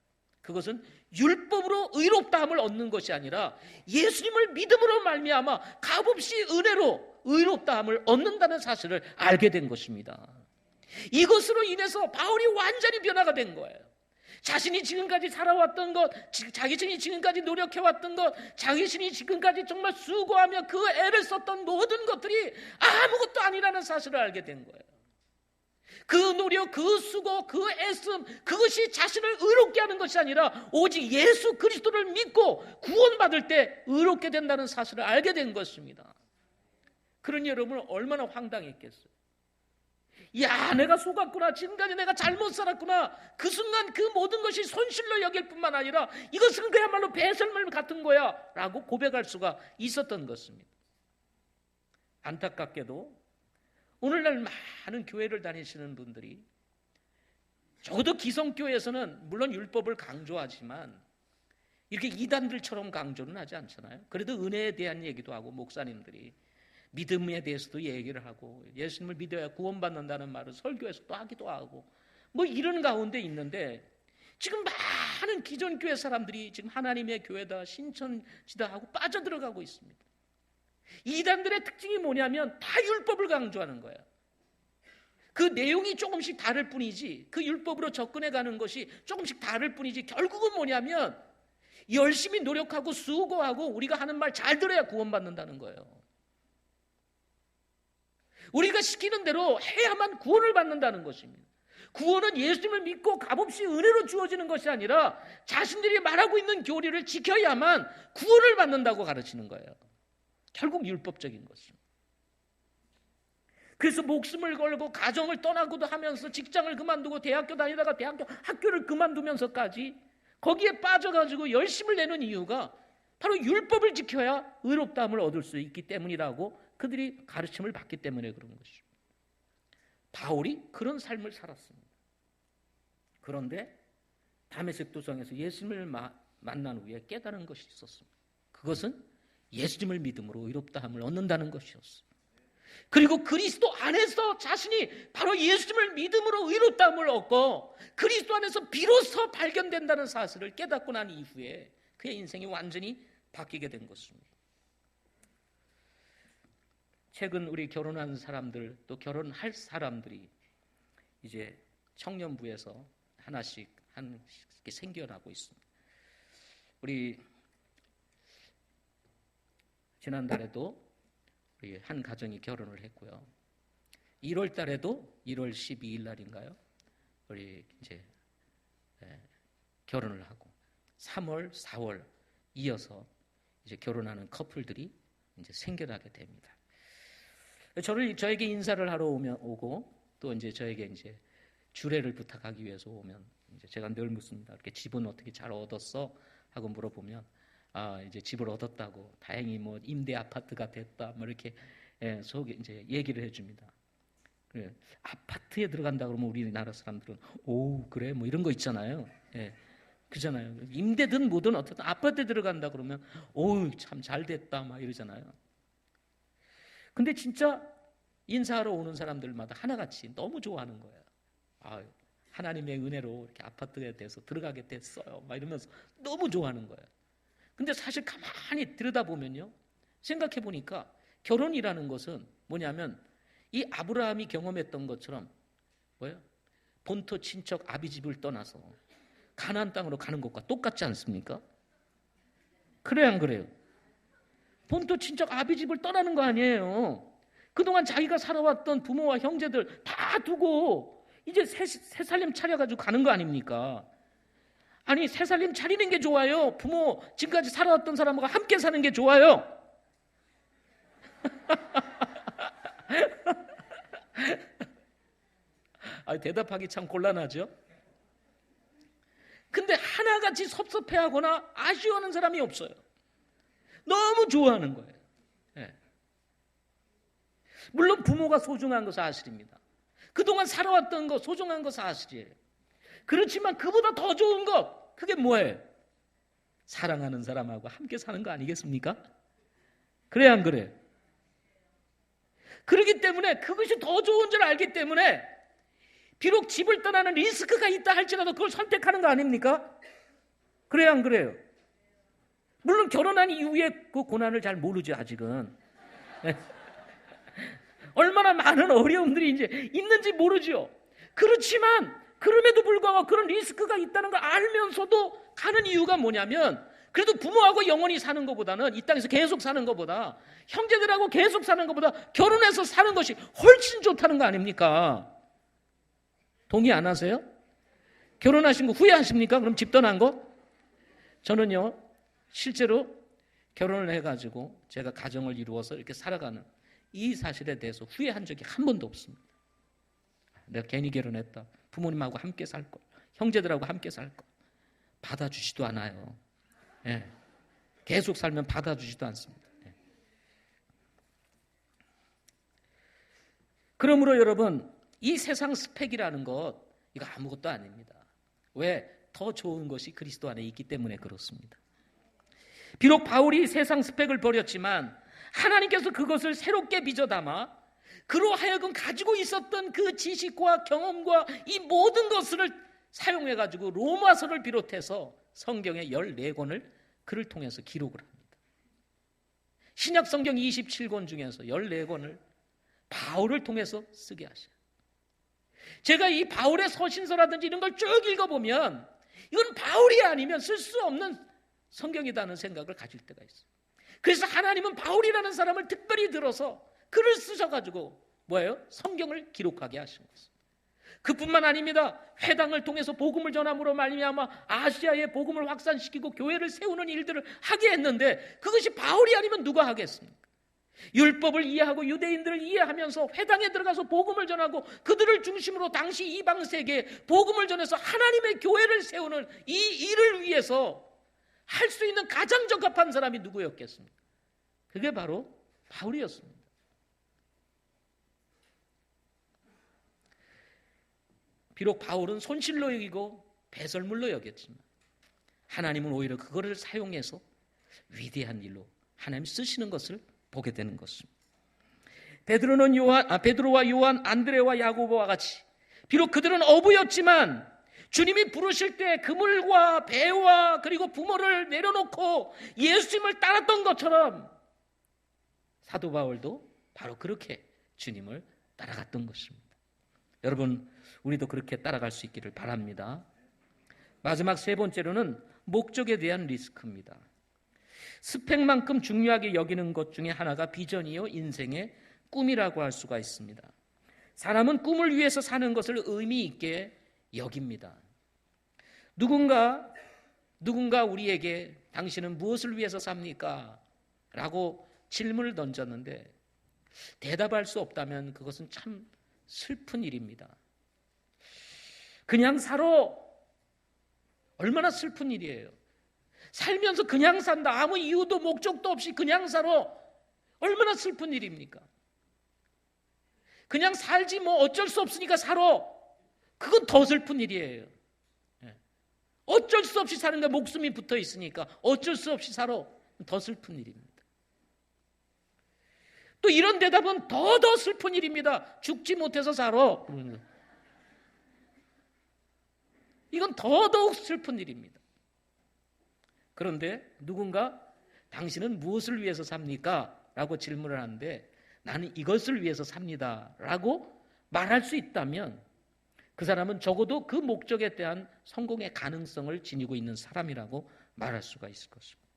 그것은 율법으로 의롭다함을 얻는 것이 아니라 예수님을 믿음으로 말미암아 값없이 은혜로 의롭다함을 얻는다는 사실을 알게 된 것입니다. 이것으로 인해서 바울이 완전히 변화가 된 거예요. 자신이 지금까지 살아왔던 것, 자신이 지금까지 노력해왔던 것, 자신이 지금까지 정말 수고하며 그 애를 썼던 모든 것들이 아무것도 아니라는 사실을 알게 된 거예요. 그 노력, 그 수고, 그 애씀, 그것이 자신을 의롭게 하는 것이 아니라 오직 예수 그리스도를 믿고 구원받을 때 의롭게 된다는 사실을 알게 된 것입니다. 그러니 여러분은 얼마나 황당했겠어요. 야, 내가 속았구나. 지금까지 내가 잘못 살았구나. 그 순간 그 모든 것이 손실로 여길 뿐만 아니라 이것은 그야말로 배설물 같은 거야 라고 고백할 수가 있었던 것입니다. 안타깝게도 오늘날 많은 교회를 다니시는 분들이 적어도 기성교회에서는 물론 율법을 강조하지만 이렇게 이단들처럼 강조는 하지 않잖아요. 그래도 은혜에 대한 얘기도 하고 목사님들이 믿음에 대해서도 얘기를 하고 예수님을 믿어야 구원받는다는 말을 설교에서도 하기도 하고 뭐 이런 가운데 있는데 지금 많은 기존교회 사람들이 지금 하나님의 교회다 신천지다 하고 빠져들어가고 있습니다. 이단들의 특징이 뭐냐면 다 율법을 강조하는 거예요. 그 내용이 조금씩 다를 뿐이지 그 율법으로 접근해가는 것이 조금씩 다를 뿐이지 결국은 뭐냐면 열심히 노력하고 수고하고 우리가 하는 말 잘 들어야 구원받는다는 거예요. 우리가 시키는 대로 해야만 구원을 받는다는 것입니다. 구원은 예수님을 믿고 값없이 은혜로 주어지는 것이 아니라 자신들이 말하고 있는 교리를 지켜야만 구원을 받는다고 가르치는 거예요. 결국 율법적인 것입니다. 그래서 목숨을 걸고 가정을 떠나고도 하면서 직장을 그만두고 대학교 다니다가 학교를 그만두면서까지 거기에 빠져가지고 열심을 내는 이유가 바로 율법을 지켜야 의롭다함을 얻을 수 있기 때문이라고 그들이 가르침을 받기 때문에 그런 것입니다. 바울이 그런 삶을 살았습니다. 그런데 다메섹 도성에서 예수님을 만난 후에 깨달은 것이 있었습니다. 그것은 예수님을 믿음으로 의롭다함을 얻는다는 것이었어요. 그리고 그리스도 안에서 자신이 바로 예수님을 믿음으로 의롭다함을 얻고 그리스도 안에서 비로소 발견된다는 사실을 깨닫고 난 이후에 그의 인생이 완전히 바뀌게 된 것입니다. 최근 우리 결혼한 사람들 또 결혼할 사람들이 이제 청년부에서 하나씩 생겨나고 있습니다. 우리 지난달에도 우리 한 가정이 결혼을 했고요. 1월 달에도 1월 12일 날인가요? 우리 이제 결혼을 하고 3월, 4월 이어서 이제 결혼하는 커플들이 이제 생겨나게 됩니다. 저에게 인사를 하러 오고 또 이제 저에게 이제 주례를 부탁하기 위해서 오면 이제 제가 늘 묻습니다. 이렇게 집은 어떻게 잘 얻었어? 하고 물어보면 이제 집을 얻었다고 다행히 뭐 임대 아파트가 됐다 뭐 이렇게 속에 이제 얘기를 해줍니다. 그래, 아파트에 들어간다 그러면 우리나라 사람들은 오 그래 뭐 이런 거 있잖아요. 그잖아요. 임대든 뭐든 어쨌든 아파트에 들어간다 그러면 오 참 잘 됐다 막 이러잖아요. 근데 진짜 인사하러 오는 사람들마다 하나같이 너무 좋아하는 거예요. 하나님의 은혜로 이렇게 아파트에 대해서 들어가게 됐어요. 막 이러면서 너무 좋아하는 거예요. 근데 사실 가만히 들여다보면요. 생각해 보니까 결혼이라는 것은 뭐냐면 이 아브라함이 경험했던 것처럼 뭐예요? 본토 친척 아비집을 떠나서 가나안 땅으로 가는 것과 똑같지 않습니까? 그래요, 안 그래요? 본토 친척 아비집을 떠나는 거 아니에요. 그동안 자기가 살아왔던 부모와 형제들 다 두고 이제 새 살림 차려가지고 가는 거 아닙니까? 아니 새 살림 차리는 게 좋아요? 부모 지금까지 살아왔던 사람과 함께 사는 게 좋아요? 대답하기 참 곤란하죠? 근데 하나같이 섭섭해하거나 아쉬워하는 사람이 없어요. 너무 좋아하는 거예요. 물론 부모가 소중한 거 사실입니다. 그동안 살아왔던 거 소중한 거 사실이에요. 그렇지만 그보다 더 좋은 것 그게 뭐예요? 사랑하는 사람하고 함께 사는 거 아니겠습니까? 그래야 안 그래요? 그렇기 때문에 그것이 더 좋은 줄 알기 때문에 비록 집을 떠나는 리스크가 있다 할지라도 그걸 선택하는 거 아닙니까? 그래야 안 그래요? 물론 결혼한 이후에 그 고난을 잘 모르죠 아직은. 얼마나 많은 어려움들이 이제 있는지 모르죠. 그렇지만 그럼에도 불구하고 그런 리스크가 있다는 걸 알면서도 가는 이유가 뭐냐면 그래도 부모하고 영원히 사는 것보다는 이 땅에서 계속 사는 것보다 형제들하고 계속 사는 것보다 결혼해서 사는 것이 훨씬 좋다는 거 아닙니까? 동의 안 하세요? 결혼하신 거 후회하십니까? 그럼 집 떠난 거? 저는요 실제로 결혼을 해가지고 제가 가정을 이루어서 이렇게 살아가는 이 사실에 대해서 후회한 적이 한 번도 없습니다. 내가 괜히 결혼했다. 부모님하고 함께 살 걸, 형제들하고 함께 살 걸. 받아주지도 않아요. 계속 살면 받아주지도 않습니다. 그러므로 여러분 이 세상 스펙이라는 것 이거 아무것도 아닙니다. 왜? 더 좋은 것이 그리스도 안에 있기 때문에 그렇습니다. 비록 바울이 세상 스펙을 버렸지만 하나님께서 그것을 새롭게 빚어 담아 그로 하여금 가지고 있었던 그 지식과 경험과 이 모든 것을 사용해가지고 로마서를 비롯해서 성경의 14권을 그를 통해서 기록을 합니다. 신약 성경 27권 중에서 14권을 바울을 통해서 쓰게 하셔요. 제가 이 바울의 서신서라든지 이런 걸 쭉 읽어보면 이건 바울이 아니면 쓸 수 없는 성경이라는 생각을 가질 때가 있어요. 그래서 하나님은 바울이라는 사람을 특별히 들어서 글을 쓰셔가지고 뭐예요? 성경을 기록하게 하신 것입니다. 그뿐만 아닙니다. 회당을 통해서 복음을 전함으로 말미암아 아시아에 복음을 확산시키고 교회를 세우는 일들을 하게 했는데 그것이 바울이 아니면 누가 하겠습니까? 율법을 이해하고 유대인들을 이해하면서 회당에 들어가서 복음을 전하고 그들을 중심으로 당시 이방 세계에 복음을 전해서 하나님의 교회를 세우는 이 일을 위해서 할 수 있는 가장 적합한 사람이 누구였겠습니까? 그게 바로 바울이었습니다. 비록 바울은 손실로 여기고 배설물로 여겼지만 하나님은 오히려 그거를 사용해서 위대한 일로 하나님 쓰시는 것을 보게 되는 것입니다. 베드로와 요한, 안드레와 야고보와 같이 비록 그들은 어부였지만 주님이 부르실 때 그물과 배와 그리고 부모를 내려놓고 예수님을 따랐던 것처럼 사도 바울도 바로 그렇게 주님을 따라갔던 것입니다. 여러분, 우리도 그렇게 따라갈 수 있기를 바랍니다. 마지막 세 번째로는 목적에 대한 리스크입니다. 스펙만큼 중요하게 여기는 것 중에 하나가 비전이요 인생의 꿈이라고 할 수가 있습니다. 사람은 꿈을 위해서 사는 것을 의미 있게 여깁니다. 누군가 우리에게 당신은 무엇을 위해서 삽니까? 라고 질문을 던졌는데 대답할 수 없다면 그것은 참 슬픈 일입니다. 그냥 살아. 얼마나 슬픈 일이에요. 살면서 그냥 산다. 아무 이유도 목적도 없이 그냥 살아. 얼마나 슬픈 일입니까? 그냥 살지 뭐 어쩔 수 없으니까 살아. 그건 더 슬픈 일이에요. 어쩔 수 없이 사는 게 목숨이 붙어 있으니까 어쩔 수 없이 살아. 더 슬픈 일입니다. 또 이런 대답은 더 슬픈 일입니다. 죽지 못해서 살아. 이건 더더욱 슬픈 일입니다. 그런데 누군가 당신은 무엇을 위해서 삽니까? 라고 질문을 하는데 나는 이것을 위해서 삽니다. 라고 말할 수 있다면 그 사람은 적어도 그 목적에 대한 성공의 가능성을 지니고 있는 사람이라고 말할 수가 있을 것입니다.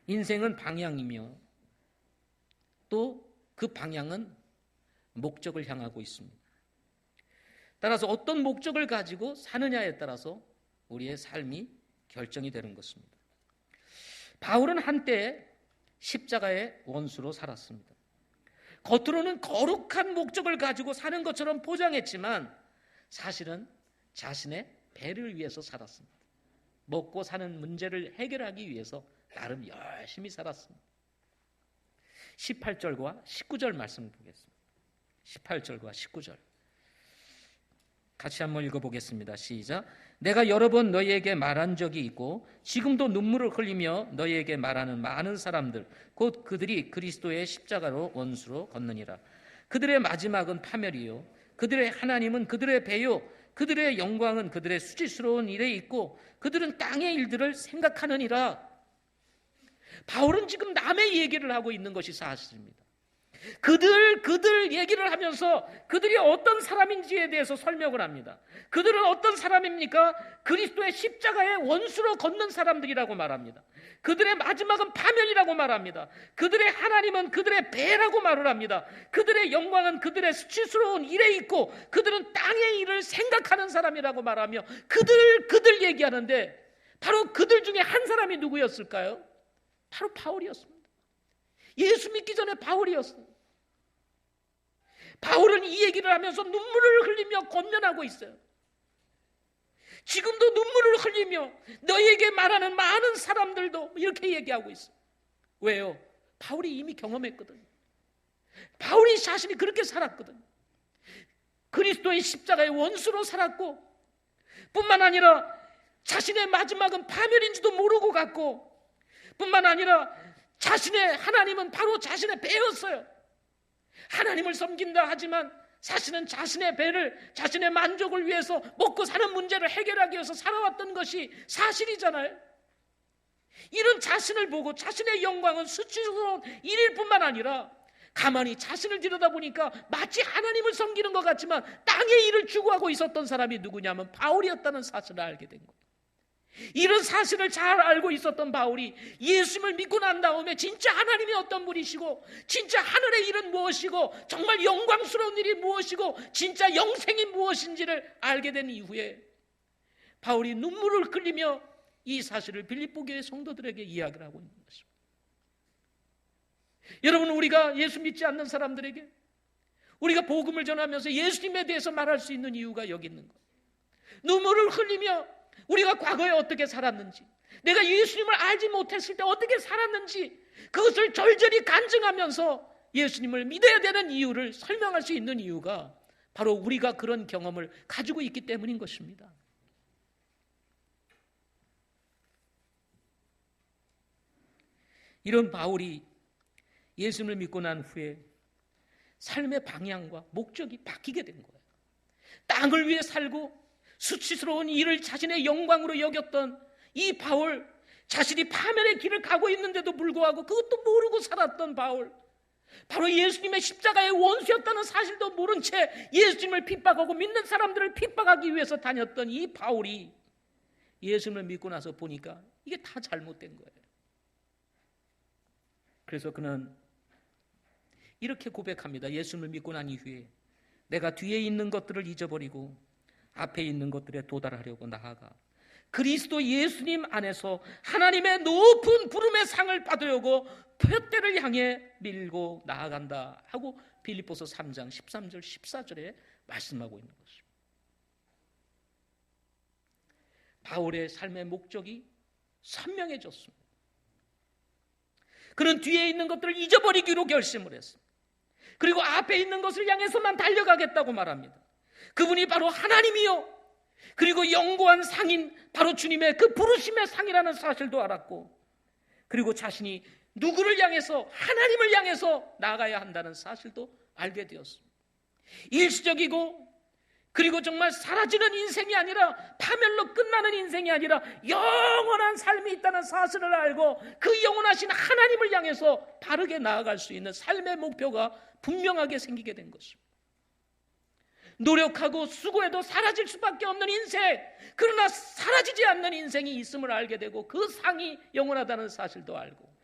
인생은 방향이며 또 그 방향은 목적을 향하고 있습니다. 따라서 어떤 목적을 가지고 사느냐에 따라서 우리의 삶이 결정이 되는 것입니다. 바울은 한때 십자가의 원수로 살았습니다. 겉으로는 거룩한 목적을 가지고 사는 것처럼 포장했지만 사실은 자신의 배를 위해서 살았습니다. 먹고 사는 문제를 해결하기 위해서 나름 열심히 살았습니다. 18절과 19절 말씀을 보겠습니다. 18절과 19절 같이 한번 읽어보겠습니다. 시작. 내가 여러 번 너희에게 말한 적이 있고 지금도 눈물을 흘리며 너희에게 말하는 많은 사람들 곧 그들이 그리스도의 십자가로 원수로 걷느니라. 그들의 마지막은 파멸이요 그들의 하나님은 그들의 배요 그들의 영광은 그들의 수치스러운 일에 있고 그들은 땅의 일들을 생각하느니라. 바울은 지금 남의 얘기를 하고 있는 것이 사실입니다. 그들 얘기를 하면서 그들이 어떤 사람인지에 대해서 설명을 합니다. 그들은 어떤 사람입니까? 그리스도의 십자가의 원수로 걷는 사람들이라고 말합니다. 그들의 마지막은 파멸이라고 말합니다. 그들의 하나님은 그들의 배라고 말을 합니다. 그들의 영광은 그들의 수치스러운 일에 있고 그들은 땅의 일을 생각하는 사람이라고 말하며 그들 얘기하는데 바로 그들 중에 한 사람이 누구였을까요? 바로 바울이었습니다. 예수 믿기 전에 바울이었습니다. 바울은 이 얘기를 하면서 눈물을 흘리며 권면하고 있어요. 지금도 눈물을 흘리며 너에게 말하는 많은 사람들도 이렇게 얘기하고 있어요. 왜요? 바울이 이미 경험했거든요. 바울이 자신이 그렇게 살았거든요. 그리스도의 십자가의 원수로 살았고 뿐만 아니라 자신의 마지막은 파멸인지도 모르고 갔고 뿐만 아니라 자신의 하나님은 바로 자신의 배였어요. 하나님을 섬긴다 하지만 사실은 자신의 배를 자신의 만족을 위해서 먹고 사는 문제를 해결하기 위해서 살아왔던 것이 사실이잖아요. 이런 자신을 보고 자신의 영광은 수치스러운 일일 뿐만 아니라 가만히 자신을 들여다보니까 마치 하나님을 섬기는 것 같지만 땅의 일을 추구하고 있었던 사람이 누구냐면 바울이었다는 사실을 알게 된 거예요. 이런 사실을 잘 알고 있었던 바울이 예수님을 믿고 난 다음에 진짜 하나님이 어떤 분이시고 진짜 하늘의 일은 무엇이고 정말 영광스러운 일이 무엇이고 진짜 영생이 무엇인지를 알게 된 이후에 바울이 눈물을 흘리며 이 사실을 빌립보 교회 성도들에게 이야기를 하고 있는 것입니다. 여러분, 우리가 예수 믿지 않는 사람들에게 우리가 복음을 전하면서 예수님에 대해서 말할 수 있는 이유가 여기 있는 거예요. 눈물을 흘리며 우리가 과거에 어떻게 살았는지, 내가 예수님을 알지 못했을 때 어떻게 살았는지 그것을 절절히 간증하면서 예수님을 믿어야 되는 이유를 설명할 수 있는 이유가 바로 우리가 그런 경험을 가지고 있기 때문인 것입니다. 이런 바울이 예수님을 믿고 난 후에 삶의 방향과 목적이 바뀌게 된 거예요. 땅을 위해 살고 수치스러운 일을 자신의 영광으로 여겼던 이 바울, 자신이 파멸의 길을 가고 있는데도 불구하고 그것도 모르고 살았던 바울, 바로 예수님의 십자가의 원수였다는 사실도 모른 채 예수님을 핍박하고 믿는 사람들을 핍박하기 위해서 다녔던 이 바울이 예수님을 믿고 나서 보니까 이게 다 잘못된 거예요. 그래서 그는 이렇게 고백합니다. 예수님을 믿고 난 이후에 내가 뒤에 있는 것들을 잊어버리고 앞에 있는 것들에 도달하려고 나아가 그리스도 예수님 안에서 하나님의 높은 부름의 상을 받으려고 표대를 향해 밀고 나아간다 하고 빌립보서 3장 13절 14절에 말씀하고 있는 것입니다. 바울의 삶의 목적이 선명해졌습니다. 그는 뒤에 있는 것들을 잊어버리기로 결심을 했습니다. 그리고 앞에 있는 것을 향해서만 달려가겠다고 말합니다. 그분이 바로 하나님이요, 그리고 영고한 상인 바로 주님의 그 부르심의 상이라는 사실도 알았고, 그리고 자신이 누구를 향해서, 하나님을 향해서 나아가야 한다는 사실도 알게 되었습니다. 일시적이고 그리고 정말 사라지는 인생이 아니라, 파멸로 끝나는 인생이 아니라 영원한 삶이 있다는 사실을 알고 그 영원하신 하나님을 향해서 바르게 나아갈 수 있는 삶의 목표가 분명하게 생기게 된 것입니다. 노력하고 수고해도 사라질 수밖에 없는 인생, 그러나 사라지지 않는 인생이 있음을 알게 되고 그 상이 영원하다는 사실도 알고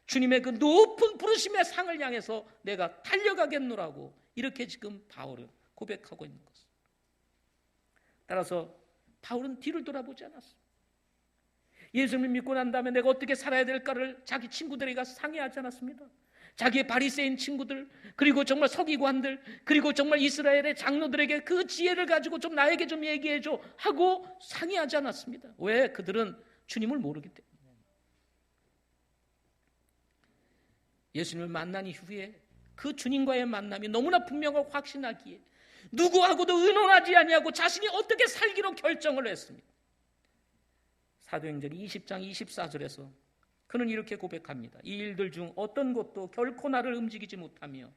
주님의 그 높은 부르심의 상을 향해서 내가 달려가겠노라고 이렇게 지금 바울은 고백하고 있는 것입니다. 따라서 바울은 뒤를 돌아보지 않았습니다. 예수님을 믿고 난 다음에 내가 어떻게 살아야 될까를 자기 친구들에게 상의하지 않았습니다. 자기의 바리새인 친구들, 그리고 정말 서기관들, 그리고 정말 이스라엘의 장로들에게 그 지혜를 가지고 좀 나에게 좀 얘기해줘 하고 상의하지 않았습니다. 왜? 그들은 주님을 모르기 때문에. 예수님을 만난 이후에 그 주님과의 만남이 너무나 분명하고 확신하기에 누구하고도 의논하지 아니하고 자신이 어떻게 살기로 결정을 했습니다. 사도행전 20장 24절에서 그는 이렇게 고백합니다. 이 일들 중 어떤 것도 결코 나를 움직이지 못하며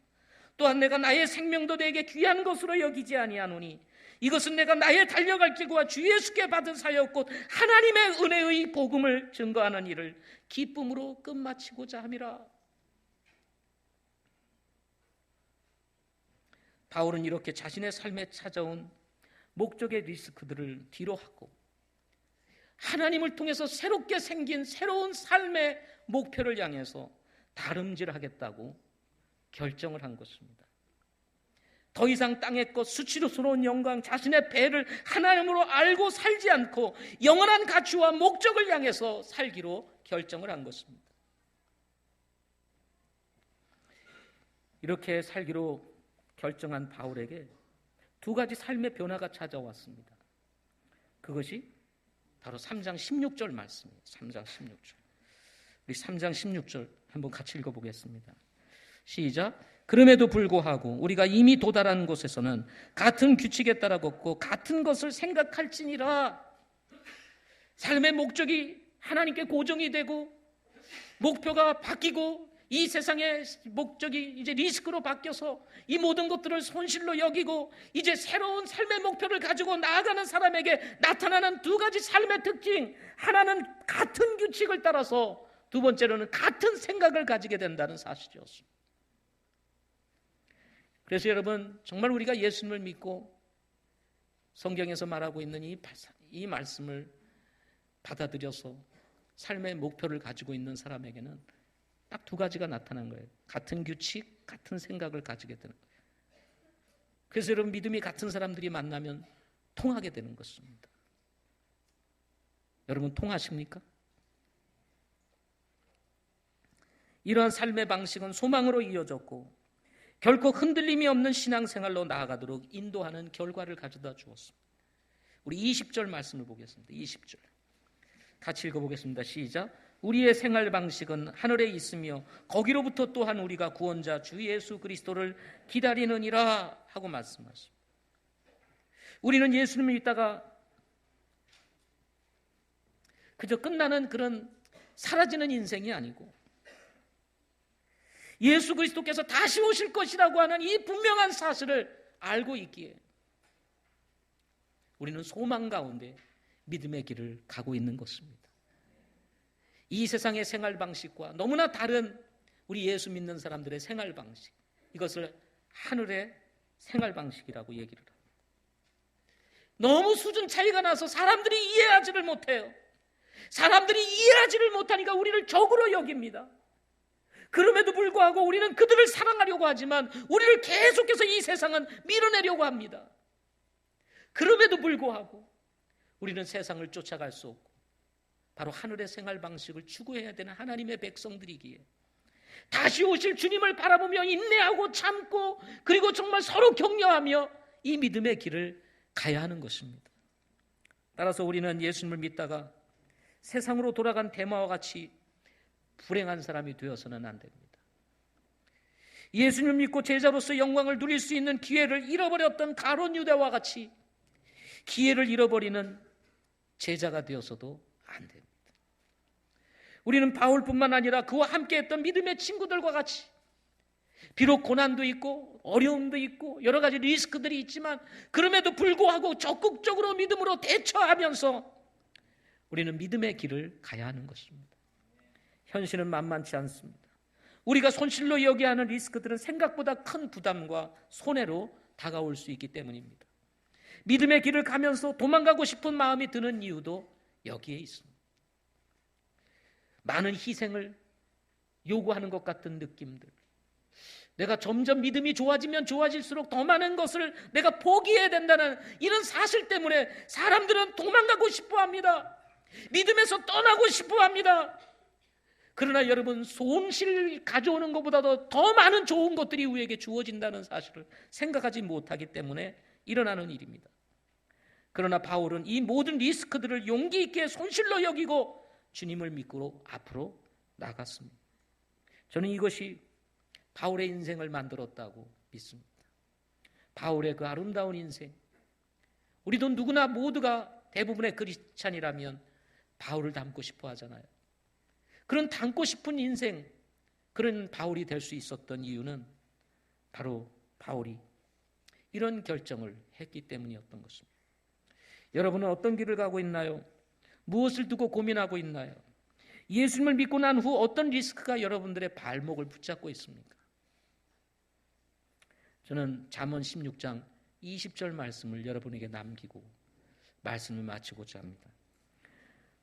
또한 내가 나의 생명도 내게 귀한 것으로 여기지 아니하노니 이것은 내가 나의 달려갈 길과 주 예수께 받은 사역 곧 하나님의 은혜의 복음을 증거하는 일을 기쁨으로 끝마치고자 함이라. 바울은 이렇게 자신의 삶에 찾아온 목적의 리스크들을 뒤로하고 하나님을 통해서 새롭게 생긴 새로운 삶의 목표를 향해서 다름질하겠다고 결정을 한 것입니다. 더 이상 땅의 것, 수치스러운 영광, 자신의 배를 하나님으로 알고 살지 않고 영원한 가치와 목적을 향해서 살기로 결정을 한 것입니다. 이렇게 살기로 결정한 바울에게 두 가지 삶의 변화가 찾아왔습니다. 그것이 바로 3장 16절 말씀이에요. 3장 16절. 우리 3장 16절 한번 같이 읽어보겠습니다. 시작. 그럼에도 불구하고 우리가 이미 도달한 곳에서는 같은 규칙에 따라 걷고 같은 것을 생각할지니라. 삶의 목적이 하나님께 고정이 되고 목표가 바뀌고 이 세상의 목적이 이제 리스크로 바뀌어서 이 모든 것들을 손실로 여기고 이제 새로운 삶의 목표를 가지고 나아가는 사람에게 나타나는 두 가지 삶의 특징, 하나는 같은 규칙을 따라서, 두 번째로는 같은 생각을 가지게 된다는 사실이었습니다. 그래서 여러분, 정말 우리가 예수님을 믿고 성경에서 말하고 있는 이 말씀을 받아들여서 삶의 목표를 가지고 있는 사람에게는 딱 두 가지가 나타난 거예요. 같은 규칙, 같은 생각을 가지게 되는 거예요. 그래서 여러분, 믿음이 같은 사람들이 만나면 통하게 되는 것입니다. 여러분, 통하십니까? 이러한 삶의 방식은 소망으로 이어졌고 결코 흔들림이 없는 신앙생활로 나아가도록 인도하는 결과를 가져다 주었습니다. 우리 20절 말씀을 보겠습니다. 20절 같이 읽어보겠습니다. 시작. 우리의 생활 방식은 하늘에 있으며 거기로부터 또한 우리가 구원자 주 예수 그리스도를 기다리느니라 하고 말씀하십니다. 우리는 예수님을 믿다가 그저 끝나는 그런 사라지는 인생이 아니고 예수 그리스도께서 다시 오실 것이라고 하는 이 분명한 사실을 알고 있기에 우리는 소망 가운데 믿음의 길을 가고 있는 것입니다. 이 세상의 생활 방식과 너무나 다른 우리 예수 믿는 사람들의 생활 방식, 이것을 하늘의 생활 방식이라고 얘기를 합니다. 너무 수준 차이가 나서 사람들이 이해하지를 못해요. 사람들이 이해하지를 못하니까 우리를 적으로 여깁니다. 그럼에도 불구하고 우리는 그들을 사랑하려고 하지만 우리를 계속해서 이 세상은 밀어내려고 합니다. 그럼에도 불구하고 우리는 세상을 쫓아갈 수 없고 바로 하늘의 생활 방식을 추구해야 되는 하나님의 백성들이기에 다시 오실 주님을 바라보며 인내하고 참고 그리고 정말 서로 격려하며 이 믿음의 길을 가야 하는 것입니다. 따라서 우리는 예수님을 믿다가 세상으로 돌아간 데마와 같이 불행한 사람이 되어서는 안 됩니다. 예수님을 믿고 제자로서 영광을 누릴 수 있는 기회를 잃어버렸던 가룟 유다와 같이 기회를 잃어버리는 제자가 되어서도 안 됩니다. 우리는 바울뿐만 아니라 그와 함께했던 믿음의 친구들과 같이 비록 고난도 있고 어려움도 있고 여러 가지 리스크들이 있지만 그럼에도 불구하고 적극적으로 믿음으로 대처하면서 우리는 믿음의 길을 가야 하는 것입니다. 현실은 만만치 않습니다. 우리가 손실로 여겨야 하는 리스크들은 생각보다 큰 부담과 손해로 다가올 수 있기 때문입니다. 믿음의 길을 가면서 도망가고 싶은 마음이 드는 이유도 여기에 있습니다. 많은 희생을 요구하는 것 같은 느낌들, 내가 점점 믿음이 좋아지면 좋아질수록 더 많은 것을 내가 포기해야 된다는 이런 사실 때문에 사람들은 도망가고 싶어합니다. 믿음에서 떠나고 싶어합니다. 그러나 여러분, 손실 가져오는 것보다도 더 많은 좋은 것들이 우리에게 주어진다는 사실을 생각하지 못하기 때문에 일어나는 일입니다. 그러나 바울은 이 모든 리스크들을 용기 있게 손실로 여기고 주님을 믿고 앞으로 나갔습니다. 저는 이것이 바울의 인생을 만들었다고 믿습니다. 바울의 그 아름다운 인생, 우리도 누구나 모두가 대부분의 크리스찬이라면 바울을 닮고 싶어 하잖아요. 그런 닮고 싶은 인생, 그런 바울이 될 수 있었던 이유는 바로 바울이 이런 결정을 했기 때문이었던 것입니다. 여러분은 어떤 길을 가고 있나요? 무엇을 두고 고민하고 있나요? 예수님을 믿고 난 후 어떤 리스크가 여러분들의 발목을 붙잡고 있습니까? 저는 잠언 16장 20절 말씀을 여러분에게 남기고 말씀을 마치고자 합니다.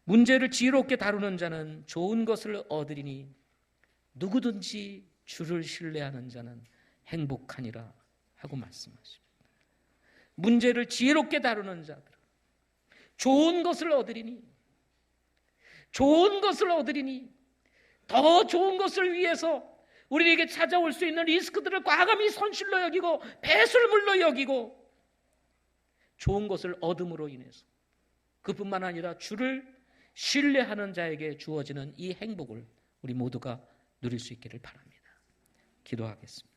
문제를 지혜롭게 다루는 자는 좋은 것을 얻으리니 누구든지 주를 신뢰하는 자는 행복하니라 하고 말씀하십니다. 문제를 지혜롭게 다루는 자들, 좋은 것을 얻으리니, 좋은 것을 얻으리니, 더 좋은 것을 위해서 우리에게 찾아올 수 있는 리스크들을 과감히 손실로 여기고 배설물로 여기고 좋은 것을 얻음으로 인해서 그뿐만 아니라 주를 신뢰하는 자에게 주어지는 이 행복을 우리 모두가 누릴 수 있기를 바랍니다. 기도하겠습니다.